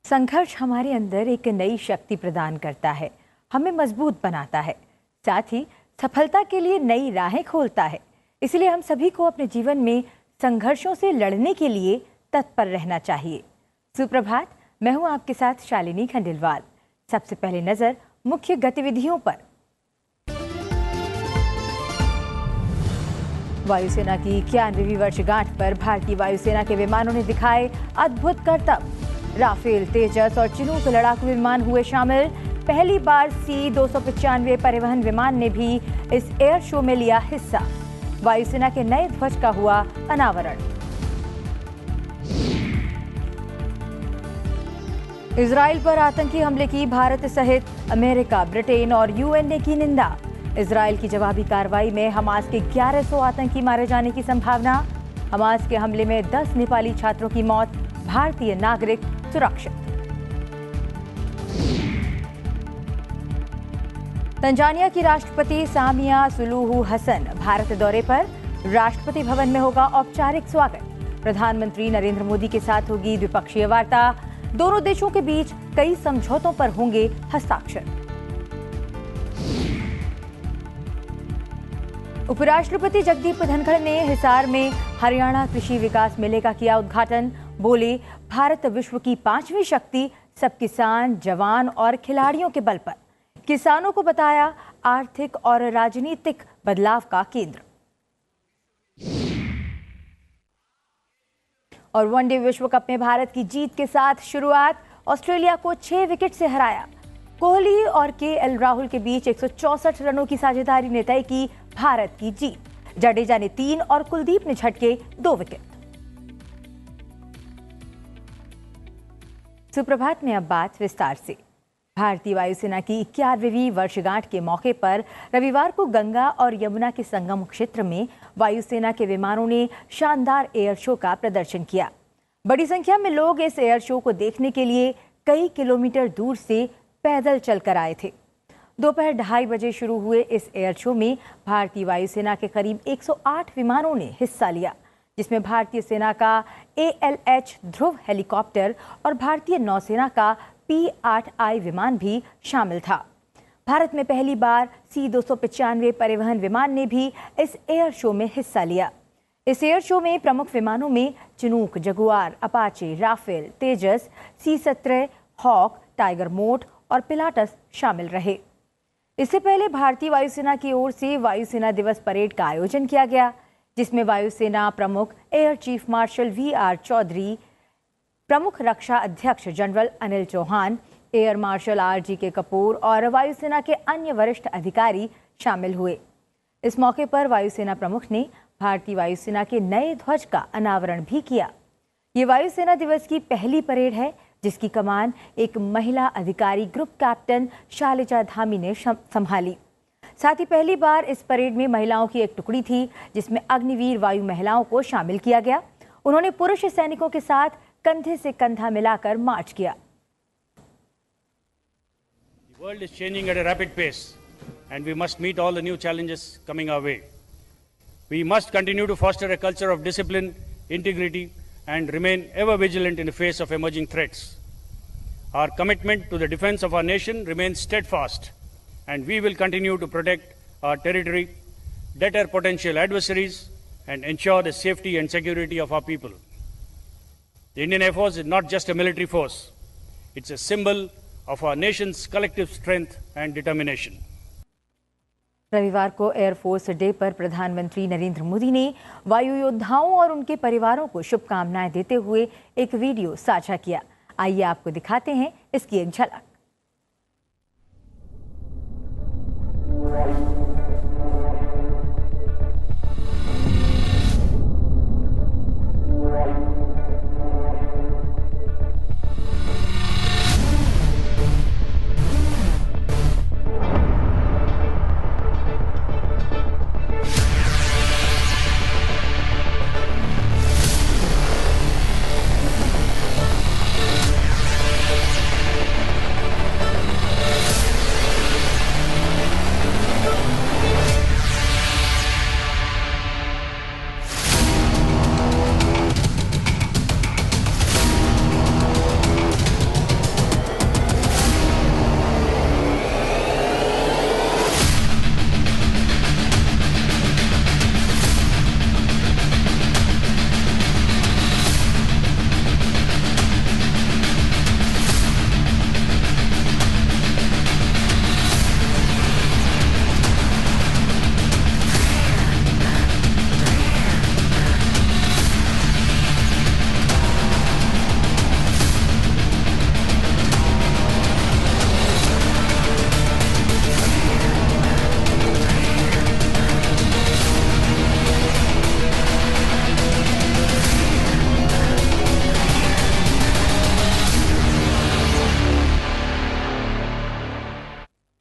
संघर्ष हमारे अंदर एक नई शक्ति प्रदान करता है, हमें मजबूत बनाता है, साथ ही सफलता के लिए नई राहें खोलता है। इसलिए हम सभी को अपने जीवन में संघर्षों से लड़ने के लिए तत्पर रहना चाहिए। सुप्रभात, मैं हूं आपके साथ शालिनी खंडेलवाल। सबसे पहले नजर मुख्य गतिविधियों पर। वायुसेना की 91वीं वर्षगांठ पर भारतीय वायुसेना के विमानों ने दिखाए अद्भुत करतब। राफेल, तेजस और चिनूक लड़ाकू विमान हुए शामिल। पहली बार C-295 परिवहन विमान ने भी इस एयर शो में लिया हिस्सा। वायुसेना के नए ध्वज का हुआ अनावरण। इजराइल पर आतंकी हमले की भारत सहित अमेरिका, ब्रिटेन और UN ने की निंदा। इजराइल की जवाबी कार्रवाई में हमास के 1100 आतंकी मारे जाने की संभावना। हमास के हमले में 10 नेपाली छात्रों की मौत, भारतीय नागरिक सुरक्षित। तंजानिया की राष्ट्रपति सामिया सुलूहू हसन भारत दौरे पर। राष्ट्रपति भवन में होगा औपचारिक स्वागत। प्रधानमंत्री नरेंद्र मोदी के साथ होगी द्विपक्षीय वार्ता। दोनों देशों के बीच कई समझौतों पर होंगे हस्ताक्षर। उपराष्ट्रपति जगदीप धनखड़ ने हिसार में हरियाणा कृषि विकास मेले का किया उद्घाटन। बोले, भारत विश्व की 5वीं शक्ति सब किसान, जवान और खिलाड़ियों के बल पर। किसानों को बताया आर्थिक और राजनीतिक बदलाव का केंद्र। और वनडे विश्व कप में भारत की जीत के साथ शुरुआत। ऑस्ट्रेलिया को 6 विकेट से हराया। कोहली और KL राहुल के बीच 164 रनों की साझेदारी ने तय की भारत की जीत। जडेजा ने 3 और कुलदीप ने झटके 2 विकेट। सुप्रभात में अब बात विस्तार से। भारतीय वायुसेना की 91वीं वर्षगांठ के मौके पर रविवार को गंगा और यमुना के संगम क्षेत्र में वायुसेना के विमानों ने शानदार एयर शो का प्रदर्शन किया। बड़ी संख्या में लोग इस एयर शो को देखने के लिए कई किलोमीटर दूर से पैदल चलकर आए थे। दोपहर 2:30 बजे शुरू हुए इस एयर शो में भारतीय वायुसेना के करीब 108 विमानों ने हिस्सा लिया, जिसमें भारतीय सेना का ALH ध्रुव हेलीकॉप्टर और भारतीय नौसेना का P-8I विमान भी शामिल था। भारत में पहली बार C-295 परिवहन विमान ने भी इस एयर शो में हिस्सा लिया। इस एयर शो में प्रमुख विमानों में चिनूक, जगुआर, अपाचे, राफेल, तेजस, C-17, हॉक, टाइगर मोट और पिलाटस शामिल रहे। इससे पहले भारतीय वायुसेना की ओर से वायुसेना दिवस परेड का आयोजन किया गया, जिसमें वायुसेना प्रमुख air chief marshal VR Chaudhary, प्रमुख रक्षा अध्यक्ष general Anil Chauhan, air marshal RGK Kapoor और वायुसेना के अन्य वरिष्ठ अधिकारी शामिल हुए। इस मौके पर वायुसेना प्रमुख ने भारतीय वायुसेना के नए ध्वज का अनावरण भी किया। ये वायुसेना दिवस की पहली परेड है जिसकी कमान एक महिला अधिकारी ग्रुप कैप्टन शालिजा धामी ने संभाली। साथ ही पहली बार इस परेड में महिलाओं की एक टुकड़ी थी, जिसमें अग्निवीर वायु महिलाओं को शामिल किया गया। उन्होंने पुरुष सैनिकों के साथ कंधे से कंधा मिलाकर मार्च किया। The world is changing at a rapid pace and we must meet all the new challenges coming our way. We must continue to foster a culture of discipline, integrity and remain ever vigilant in the face of emerging threats. Our commitment to the defense of our nation remains steadfast, and we will continue to protect our territory, deter potential adversaries, and ensure the safety and security of our people. The Indian Air Force is not just a military force, it's a symbol of our nation's collective strength and determination. रविवार को air force day पर प्रधानमंत्री नरेंद्र मोदी ने वायु योद्धाओं और उनके परिवारों को शुभकामनाएं देते हुए एक वीडियो साझा किया। आइए आपको दिखाते हैं इसकी एक झलक।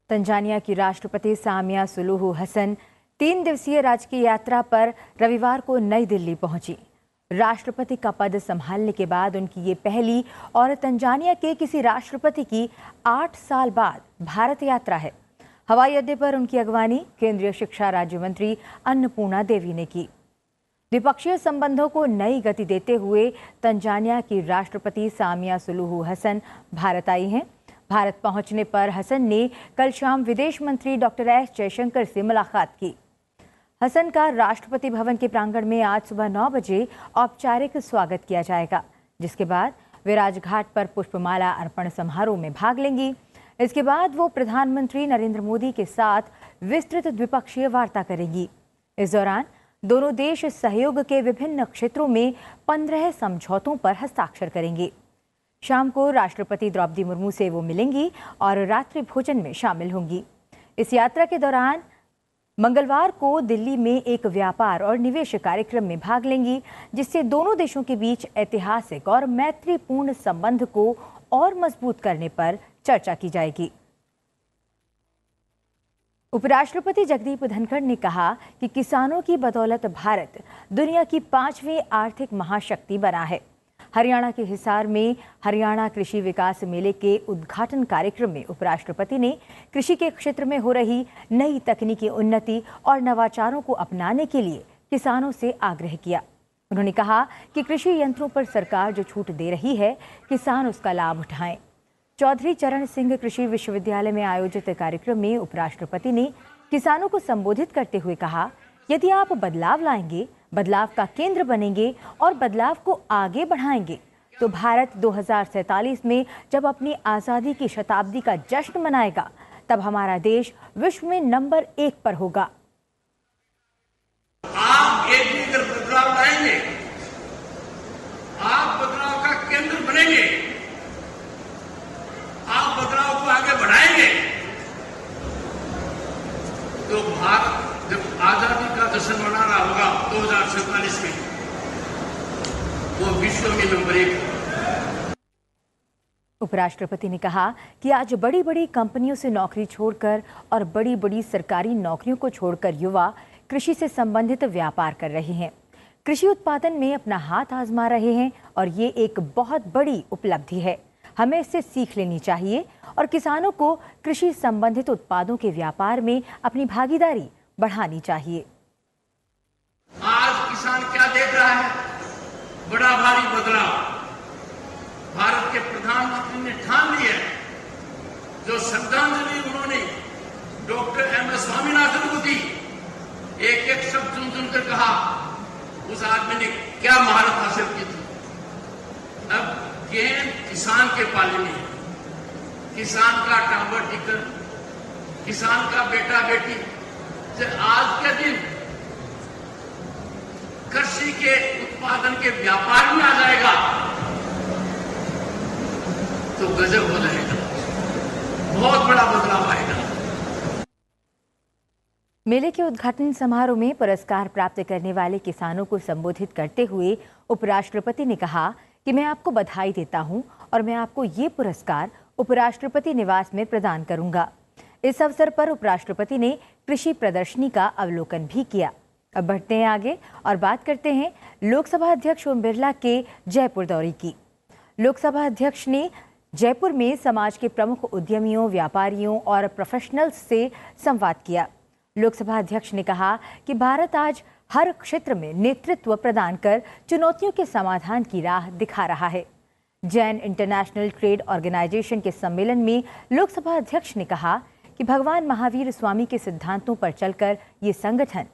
तंजानिया की राष्ट्रपति सामिया सुलूहू हसन 3 दिवसीय राजकीय यात्रा पर रविवार को नई दिल्ली पहुंची। राष्ट्रपति का पद संभालने के बाद उनकी ये पहली और तंजानिया के किसी राष्ट्रपति की 8 साल बाद भारत यात्रा है। हवाई अड्डे पर उनकी अगवानी केंद्रीय शिक्षा राज्य मंत्री अन्नपूर्णा देवी ने की। द्विपक्षीय संबंधों को नई गति देते हुए तंजानिया की राष्ट्रपति सामिया सुलूहू हसन भारत आई हैं। भारत पहुंचने पर हसन ने कल शाम विदेश मंत्री डॉक्टर एस जयशंकर से मुलाकात की। हसन का राष्ट्रपति भवन के प्रांगण में आज सुबह 9 बजे औपचारिक स्वागत किया जाएगा, जिसके बाद वे राजघाट पर पुष्पमाला अर्पण समारोह में भाग लेंगी। इसके बाद वो प्रधानमंत्री नरेंद्र मोदी के साथ विस्तृत द्विपक्षीय वार्ता करेंगी। इस दौरान दोनों देश सहयोग के विभिन्न क्षेत्रों में 15 समझौतों पर हस्ताक्षर करेंगे। शाम को राष्ट्रपति द्रौपदी मुर्मू से वो मिलेंगी और रात्रि भोजन में शामिल होंगी। इस यात्रा के दौरान मंगलवार को दिल्ली में एक व्यापार और निवेश कार्यक्रम में भाग लेंगी, जिससे दोनों देशों के बीच ऐतिहासिक और मैत्रीपूर्ण संबंध को और मजबूत करने पर चर्चा की जाएगी। उपराष्ट्रपति जगदीप धनखड़ ने कहा कि किसानों की बदौलत भारत दुनिया की 5वीं आर्थिक महाशक्ति बना है। हरियाणा के हिसार में हरियाणा कृषि विकास मेले के उद्घाटन कार्यक्रम में उपराष्ट्रपति ने कृषि के क्षेत्र में हो रही नई तकनीकी उन्नति और नवाचारों को अपनाने के लिए किसानों से आग्रह किया। उन्होंने कहा कि कृषि यंत्रों पर सरकार जो छूट दे रही है, किसान उसका लाभ उठाएं। चौधरी चरण सिंह कृषि विश्वविद्यालय में आयोजित कार्यक्रम में उपराष्ट्रपति ने किसानों को संबोधित करते हुए कहा, यदि आप बदलाव लाएंगे, बदलाव का केंद्र बनेंगे और बदलाव को आगे बढ़ाएंगे, तो भारत 2047 में जब अपनी आज़ादी की शताब्दी का जश्न मनाएगा, तब हमारा देश विश्व में नंबर 1 पर होगा। आप एक बदलाव लाएंगे, आप बदलाव का केंद्र बनेंगे, आप बदलाव को आगे बढ़ाएंगे, तो भारत जब आजादी का जश्न मना रहा होगा 2047 में, वो विश्व में नंबर 1 होगा। उपराष्ट्रपति ने कहा कि आज बड़ी बड़ी कंपनियों से नौकरी छोड़कर और बड़ी बड़ी सरकारी नौकरियों को छोड़कर युवा कृषि से संबंधित व्यापार कर रहे हैं, कृषि उत्पादन में अपना हाथ आजमा रहे हैं और ये एक बहुत बड़ी उपलब्धि है। हमें इससे सीख लेनी चाहिए और किसानों को कृषि संबंधित उत्पादों के व्यापार में अपनी भागीदारी बढ़ानी चाहिए। आज किसान क्या देख रहा है? बड़ा भारी बदलाव भारत के प्रधानमंत्री ने ठान लिया है। जो श्रद्धांजलि उन्होंने डॉक्टर एम एस स्वामीनाथन को दी, एक एक शब्द चुन चुनकर कहा, उस आदमी ने क्या महारत हासिल की थी। अब गेंद किसान के पाले में, किसान का टांबर टिकर, किसान का बेटा बेटी आज के दिन कृषि के उत्पादन के व्यापार में आ जाएगा तो गजब हो जाएगा, बहुत बड़ा बदलाव आएगा। मेले के उद्घाटन समारोह में पुरस्कार प्राप्त करने वाले किसानों को संबोधित करते हुए उपराष्ट्रपति ने कहा कि मैं आपको बधाई देता हूं और मैं आपको ये पुरस्कार उपराष्ट्रपति निवास में प्रदान करूंगा। इस अवसर पर उपराष्ट्रपति ने कृषि प्रदर्शनी का अवलोकन भी किया। अब बढ़ते हैं आगे और बात करते हैं लोकसभा अध्यक्ष ओम बिरला के जयपुर दौरे की। लोकसभा अध्यक्ष ने जयपुर में समाज के प्रमुख उद्यमियों, व्यापारियों और प्रोफेशनल्स से संवाद किया। लोकसभा अध्यक्ष ने कहा कि भारत आज हर क्षेत्र में नेतृत्व प्रदान कर चुनौतियों के समाधान की राह दिखा रहा है। जैन इंटरनेशनल ट्रेड ऑर्गेनाइजेशन के सम्मेलन में लोकसभा अध्यक्ष ने कहा कि भगवान महावीर स्वामी के सिद्धांतों पर चलकर ये संगठन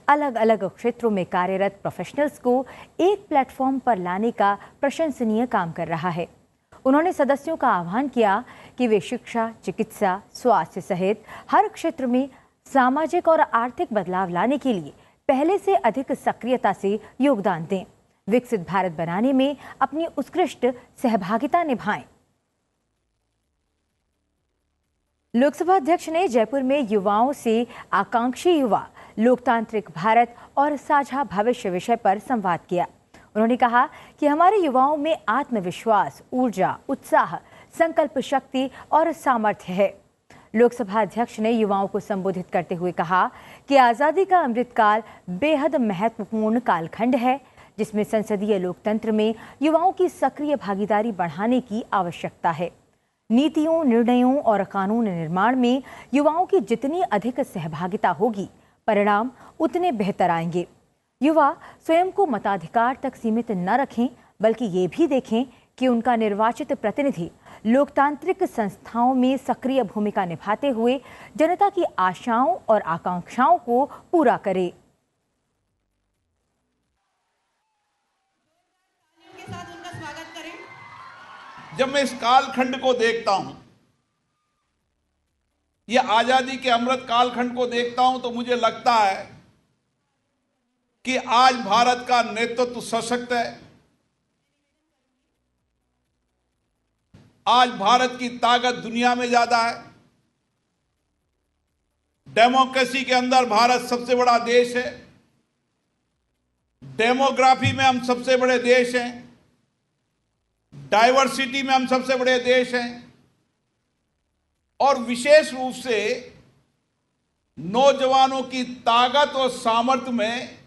अलग अलग क्षेत्रों में कार्यरत प्रोफेशनल्स को एक प्लेटफॉर्म पर लाने का प्रशंसनीय काम कर रहा है। उन्होंने सदस्यों का आह्वान किया कि वे शिक्षा, चिकित्सा, स्वास्थ्य सहित हर क्षेत्र में सामाजिक और आर्थिक बदलाव लाने के लिए पहले से अधिक सक्रियता से योगदान दें, विकसित भारत बनाने में अपनी उत्कृष्ट सहभागिता निभाएं। लोकसभा अध्यक्ष ने जयपुर में युवाओं से आकांक्षी युवा, लोकतांत्रिक भारत और साझा भविष्य विषय पर संवाद किया। उन्होंने कहा कि हमारे युवाओं में आत्मविश्वास, ऊर्जा, उत्साह, संकल्प शक्ति और सामर्थ्य है। लोकसभा अध्यक्ष ने युवाओं को संबोधित करते हुए कहा कि आज़ादी का अमृतकाल बेहद महत्वपूर्ण कालखंड है, जिसमें संसदीय लोकतंत्र में युवाओं की सक्रिय भागीदारी बढ़ाने की आवश्यकता है। नीतियों, निर्णयों और कानून निर्माण में युवाओं की जितनी अधिक सहभागिता होगी, परिणाम उतने बेहतर आएंगे। युवा स्वयं को मताधिकार तक सीमित न रखें, बल्कि ये भी देखें कि उनका निर्वाचित प्रतिनिधि लोकतांत्रिक संस्थाओं में सक्रिय भूमिका निभाते हुए जनता की आशाओं और आकांक्षाओं को पूरा करे। जब मैं इस कालखंड को देखता हूं, यह आजादी के अमृत कालखंड को देखता हूं, तो मुझे लगता है कि आज भारत का नेतृत्व सशक्त है। आज भारत की ताकत दुनिया में ज्यादा है। डेमोक्रेसी के अंदर भारत सबसे बड़ा देश है। डेमोग्राफी में हम सबसे बड़े देश हैं। डाइवर्सिटी में हम सबसे बड़े देश हैं। और विशेष रूप से नौजवानों की ताकत और सामर्थ्य में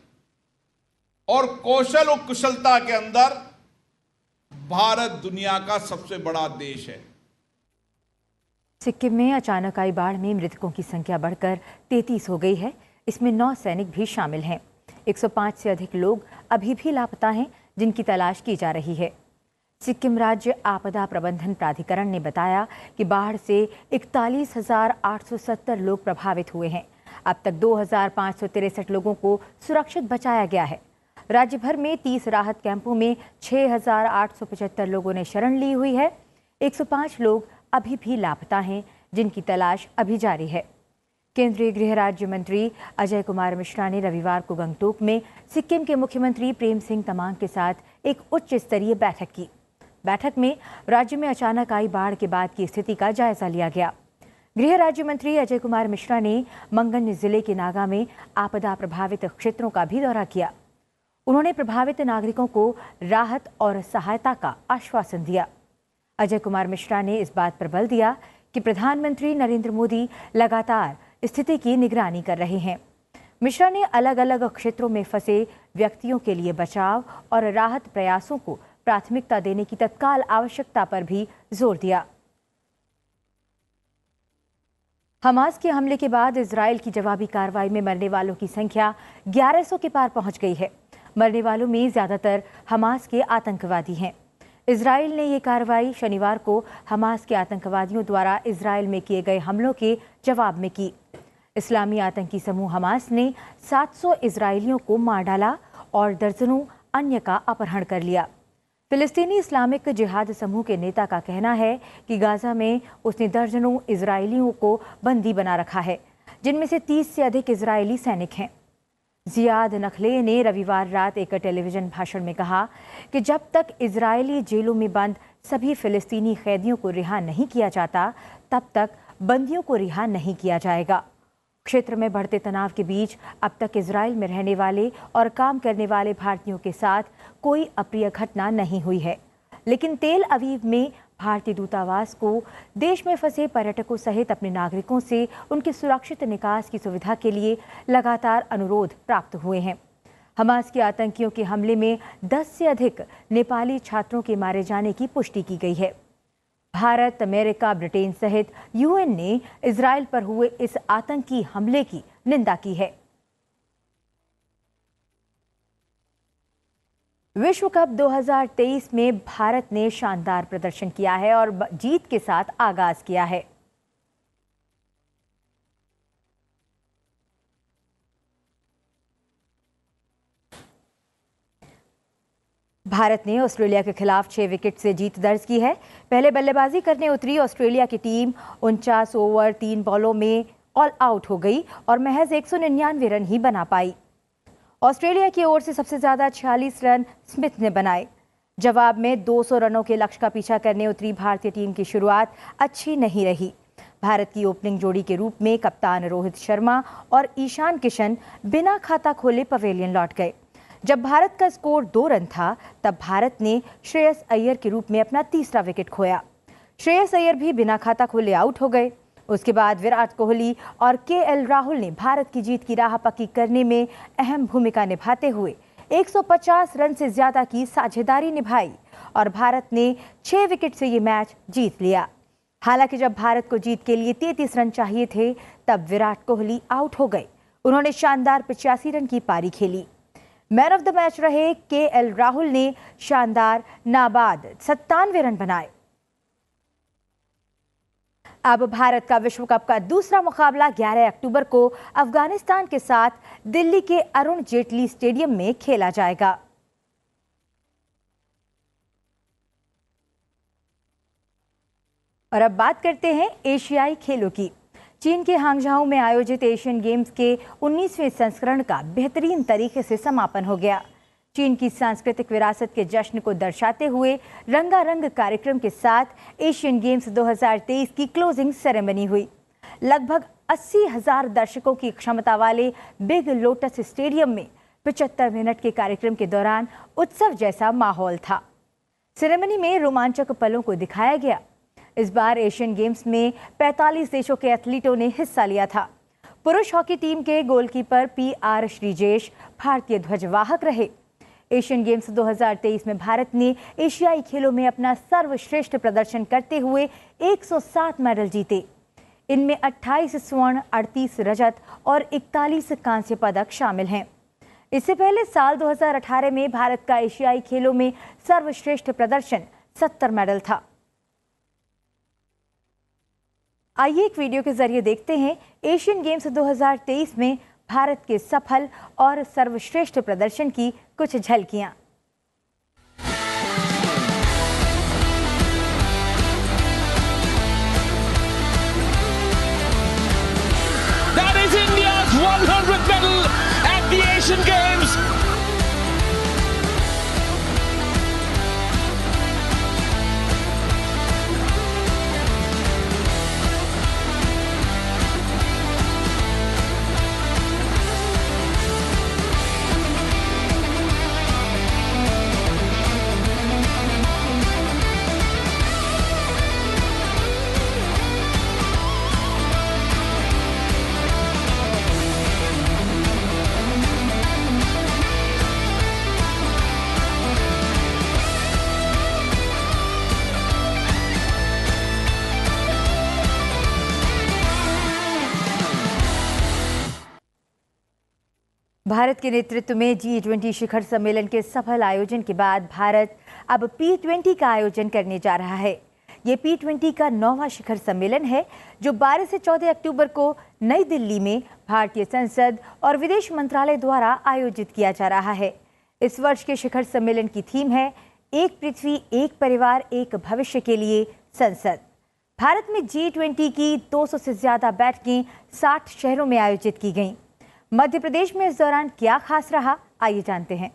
और कौशल और कुशलता के अंदर भारत दुनिया का सबसे बड़ा देश है। सिक्किम में अचानक आई बाढ़ में मृतकों की संख्या बढ़कर 33 हो गई है। इसमें 9 सैनिक भी शामिल हैं। 105 से अधिक लोग अभी भी लापता हैं, जिनकी तलाश की जा रही है। सिक्किम राज्य आपदा प्रबंधन प्राधिकरण ने बताया कि बाढ़ से 41,870 लोग प्रभावित हुए हैं। अब तक 2,563 लोगों को सुरक्षित बचाया गया है। राज्य भर में 30 राहत कैंपों में 6,875 लोगों ने शरण ली हुई है। 105 लोग अभी भी लापता हैं, जिनकी तलाश अभी जारी है। केंद्रीय गृह राज्य मंत्री अजय कुमार मिश्रा ने रविवार को गंगटोक में सिक्किम के मुख्यमंत्री प्रेम सिंह तमांग के साथ एक उच्च स्तरीय बैठक की। बैठक में राज्य में अचानक आई बाढ़ के बाद की स्थिति का जायजा लिया गया। गृह राज्य मंत्री अजय कुमार मिश्रा ने मंगन जिले के नागा में आपदा प्रभावित क्षेत्रों का भी दौरा किया। उन्होंने प्रभावित नागरिकों को राहत और सहायता का आश्वासन दिया। अजय कुमार मिश्रा ने इस बात पर बल दिया कि प्रधानमंत्री नरेंद्र मोदी लगातार स्थिति की निगरानी कर रहे हैं। मिश्रा ने अलग अलग क्षेत्रों में फंसे व्यक्तियों के लिए बचाव और राहत प्रयासों को प्राथमिकता देने की तत्काल आवश्यकता पर भी जोर दिया। हमास के हमले के बाद इजरायल की जवाबी कार्रवाई में मरने वालों की संख्या 1100 के पार पहुंच गई है। मरने वालों में ज्यादातर हमास के आतंकवादी हैं। इजरायल ने ये कार्रवाई शनिवार को हमास के आतंकवादियों द्वारा इजरायल में किए गए हमलों के जवाब में की। इस्लामी आतंकी समूह हमास ने 700 इजरायलियों को मार डाला और दर्जनों अन्य का अपहरण कर लिया। फिलिस्तीनी इस्लामिक जिहाद समूह के नेता का कहना है कि गाजा में उसने दर्जनों इजरायलियों को बंदी बना रखा है, जिनमें से 30 से अधिक इजरायली सैनिक हैं। जियाद नखले ने रविवार रात एक टेलीविजन भाषण में कहा कि जब तक इजरायली जेलों में बंद सभी फिलिस्तीनी कैदियों को रिहा नहीं किया जाता, तब तक बंदियों को रिहा नहीं किया जाएगा। क्षेत्र में बढ़ते तनाव के बीच अब तक इजरायल में रहने वाले और काम करने वाले भारतीयों के साथ कोई अप्रिय घटना नहीं हुई है, लेकिन तेल अवीव में भारतीय दूतावास को देश में फंसे पर्यटकों सहित अपने नागरिकों से उनके सुरक्षित निकास की सुविधा के लिए लगातार अनुरोध प्राप्त हुए हैं। हमास के आतंकियों के हमले में 10 से अधिक नेपाली छात्रों के मारे जाने की पुष्टि की गई है। भारत, अमेरिका, ब्रिटेन सहित यूएन ने इजरायल पर हुए इस आतंकी हमले की निंदा की है। विश्व कप 2023 में भारत ने शानदार प्रदर्शन किया है और जीत के साथ आगाज किया है। भारत ने ऑस्ट्रेलिया के खिलाफ 6 विकेट से जीत दर्ज की है। पहले बल्लेबाजी करने उतरी ऑस्ट्रेलिया की टीम 49 ओवर 3 बॉलों में ऑल आउट हो गई और महज 199 रन ही बना पाई। ऑस्ट्रेलिया की ओर से सबसे ज्यादा 46 रन स्मिथ ने बनाए। जवाब में 200 रनों के लक्ष्य का पीछा करने उतरी भारतीय टीम की शुरुआत अच्छी नहीं रही। भारत की ओपनिंग जोड़ी के रूप में कप्तान रोहित शर्मा और ईशान किशन बिना खाता खोले पवेलियन लौट गए। जब भारत का स्कोर 2 रन था, तब भारत ने श्रेयस अय्यर के रूप में अपना तीसरा विकेट खोया। श्रेयस अय्यर भी बिना खाता खोले आउट हो गए। उसके बाद विराट कोहली और केएल राहुल ने भारत की जीत की राह पक्की करने में अहम भूमिका निभाते हुए 150 रन से ज्यादा की साझेदारी निभाई और भारत ने 6 विकेट से ये मैच जीत लिया। हालांकि जब भारत को जीत के लिए 33 रन चाहिए थे, तब विराट कोहली आउट हो गए। उन्होंने शानदार 85 रन की पारी खेली। मैन ऑफ द मैच रहे केएल राहुल ने शानदार नाबाद 97 रन बनाए। अब भारत का विश्व कप का दूसरा मुकाबला 11 अक्टूबर को अफगानिस्तान के साथ दिल्ली के अरुण जेटली स्टेडियम में खेला जाएगा। और अब बात करते हैं एशियाई खेलों की। चीन के हांगझाऊ में आयोजित एशियन गेम्स के 19वें संस्करण का बेहतरीन तरीके से समापन हो गया। चीन की सांस्कृतिक विरासत के जश्न को दर्शाते हुए रंगारंग कार्यक्रम के साथ एशियन गेम्स 2023 की क्लोजिंग सेरेमनी हुई। लगभग 80,000 दर्शकों की क्षमता वाले बिग लोटस स्टेडियम में 75 मिनट के कार्यक्रम के दौरान उत्सव जैसा माहौल था। सेरेमनी में रोमांचक पलों को दिखाया गया। इस बार एशियन गेम्स में 45 देशों के एथलीटों ने हिस्सा लिया था। पुरुष हॉकी टीम के गोलकीपर PR श्रीजेश भारतीय ध्वजवाहक रहे। एशियन गेम्स 2023 में भारत ने एशियाई खेलों में अपना सर्वश्रेष्ठ प्रदर्शन करते हुए 107 मेडल जीते। इनमें 28 स्वर्ण, 38 रजत और 41 कांस्य पदक शामिल हैं। इससे पहले साल 2018 में भारत का एशियाई खेलों में सर्वश्रेष्ठ प्रदर्शन 70 मेडल था। आइए एक वीडियो के जरिए देखते हैं एशियन गेम्स 2023 में भारत के सफल और सर्वश्रेष्ठ प्रदर्शन की कुछ झलकियां। That is India's 100th medal at the Asian Games. Bharat के नेतृत्व में G20 शिखर सम्मेलन के सफल आयोजन के बाद भारत अब P20 का आयोजन करने जा रहा है। ये P20 का 9वां शिखर सम्मेलन है जो 12 से 14 अक्टूबर को नई दिल्ली में भारतीय संसद और विदेश मंत्रालय द्वारा आयोजित किया जा रहा है। इस वर्ष के शिखर सम्मेलन की थीम है एक पृथ्वी, एक परिवार, एक भविष्य के लिए संसद। भारत में G20 की 200 से ज्यादा बैठकें 60 शहरों में आयोजित की गईं। मध्य प्रदेश में इस दौरान क्या खास रहा, आइए जानते हैं।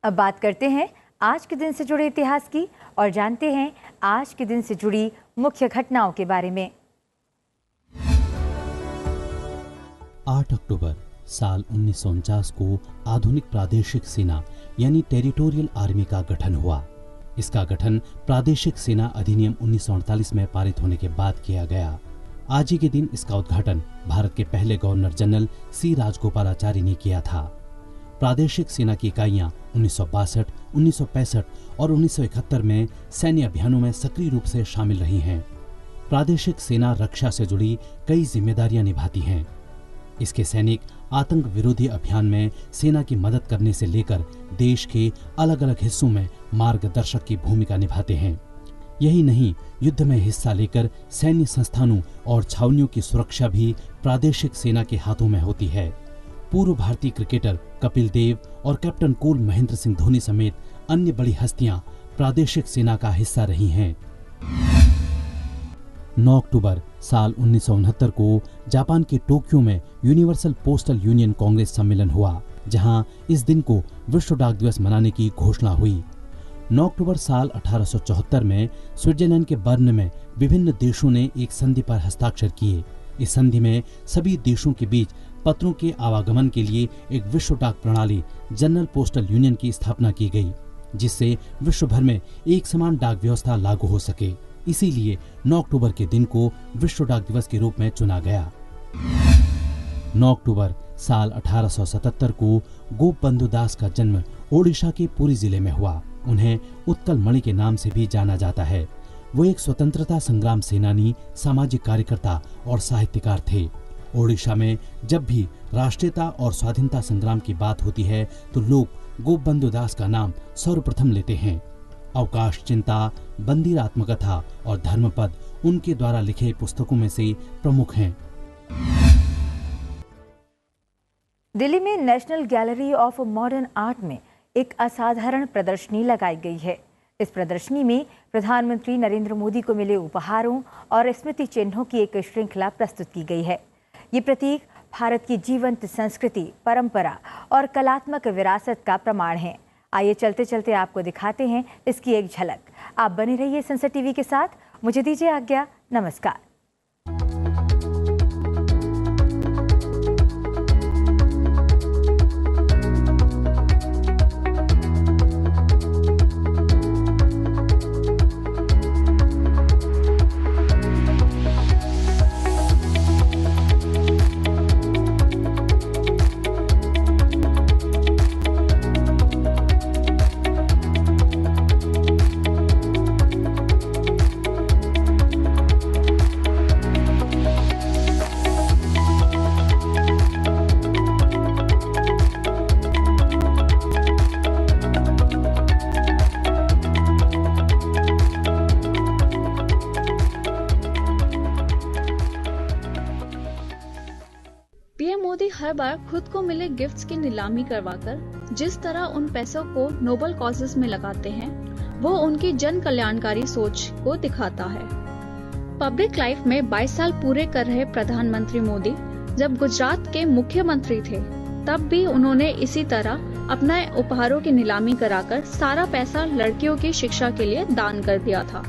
अब बात करते हैं आज के दिन से जुड़े इतिहास की और जानते हैं आज के दिन से जुड़ी मुख्य घटनाओं के बारे में। 8 अक्टूबर साल 1949 को आधुनिक प्रादेशिक सेना यानी टेरिटोरियल आर्मी का गठन हुआ। इसका गठन प्रादेशिक सेना अधिनियम 1948 में पारित होने के बाद किया गया। आज ही के दिन इसका उद्घाटन भारत के पहले गवर्नर जनरल C राजगोपालाचारी ने किया था। प्रादेशिक सेना की इकाइयां 1962, 1965 और 1971 में सैन्य अभियानों में सक्रिय रूप से शामिल रही हैं। प्रादेशिक सेना रक्षा से जुड़ी कई जिम्मेदारियां निभाती हैं। इसके सैनिक आतंक विरोधी अभियान में सेना की मदद करने से लेकर देश के अलग अलग हिस्सों में मार्गदर्शक की भूमिका निभाते हैं। यही नहीं, युद्ध में हिस्सा लेकर सैन्य संस्थानों और छावनियों की सुरक्षा भी प्रादेशिक सेना के हाथों में होती है। पूर्व भारतीय क्रिकेटर कपिल देव और कैप्टन कूल महेंद्र सिंह धोनी समेत अन्य बड़ी हस्तियां प्रादेशिक सेना का हिस्सा रही हैं। 9 अक्टूबर साल 1969 को जापान के टोक्यो में यूनिवर्सल पोस्टल यूनियन कांग्रेस सम्मेलन हुआ, जहां इस दिन को विश्व डाक दिवस मनाने की घोषणा हुई। 9 अक्टूबर साल 1874 में स्विट्जरलैंड के बर्न में विभिन्न देशों ने एक संधि पर हस्ताक्षर किए। इस संधि में सभी देशों के बीच पत्रों के आवागमन के लिए एक विश्व डाक प्रणाली जनरल पोस्टल यूनियन की स्थापना की गई, जिससे विश्व भर में एक समान डाक व्यवस्था लागू हो सके। इसीलिए 9 अक्टूबर के दिन को विश्व डाक दिवस के रूप में चुना गया। 9 अक्टूबर साल 1877 को गोपबंधु दास का जन्म ओडिशा के पुरी जिले में हुआ। उन्हें उत्कल मणि के नाम से भी जाना जाता है। वो एक स्वतंत्रता संग्राम सेनानी, सामाजिक कार्यकर्ता और साहित्यकार थे। ओडिशा में जब भी राष्ट्रीयता और स्वाधीनता संग्राम की बात होती है तो लोग गोपबंधु दास का नाम सर्वप्रथम लेते हैं। अवकाश चिंता, बंदी आत्मकथा और धर्मपद उनके द्वारा लिखे पुस्तकों में से प्रमुख हैं। दिल्ली में national gallery of modern art में एक असाधारण प्रदर्शनी लगाई गई है। इस प्रदर्शनी में प्रधानमंत्री नरेंद्र मोदी को मिले उपहारों और स्मृति चिन्हों की एक श्रृंखला प्रस्तुत की गई है। ये प्रतीक भारत की जीवंत संस्कृति, परंपरा और कलात्मक विरासत का प्रमाण है। आइए चलते चलते आपको दिखाते हैं इसकी एक झलक। आप बने रहिए सनसद टीवी के साथ। मुझे दीजिए आज्ञा। नमस्कार। पीएम मोदी हर बार खुद को मिले गिफ्ट्स की नीलामी करवाकर जिस तरह उन पैसों को नोबल कॉजेस में लगाते हैं, वो उनकी जन कल्याणकारी सोच को दिखाता है। पब्लिक लाइफ में 22 साल पूरे कर रहे प्रधानमंत्री मोदी जब गुजरात के मुख्यमंत्री थे, तब भी उन्होंने इसी तरह अपने उपहारों की नीलामी कराकर सारा पैसा लड़कियों की शिक्षा के लिए दान कर दिया था।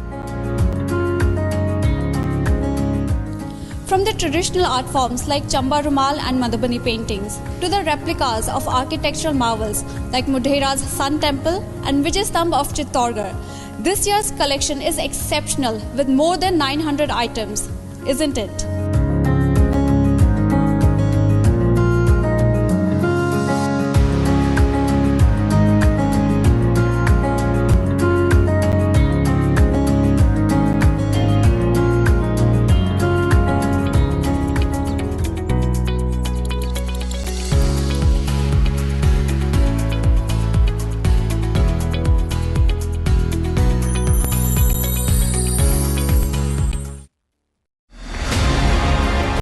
From the traditional art forms like Chamba Rumal and Madhubani paintings to the replicas of architectural marvels like Modhera's Sun Temple and Vijay Stambh of Chittorgarh, this year's collection is exceptional with more than 900 items, isn't it?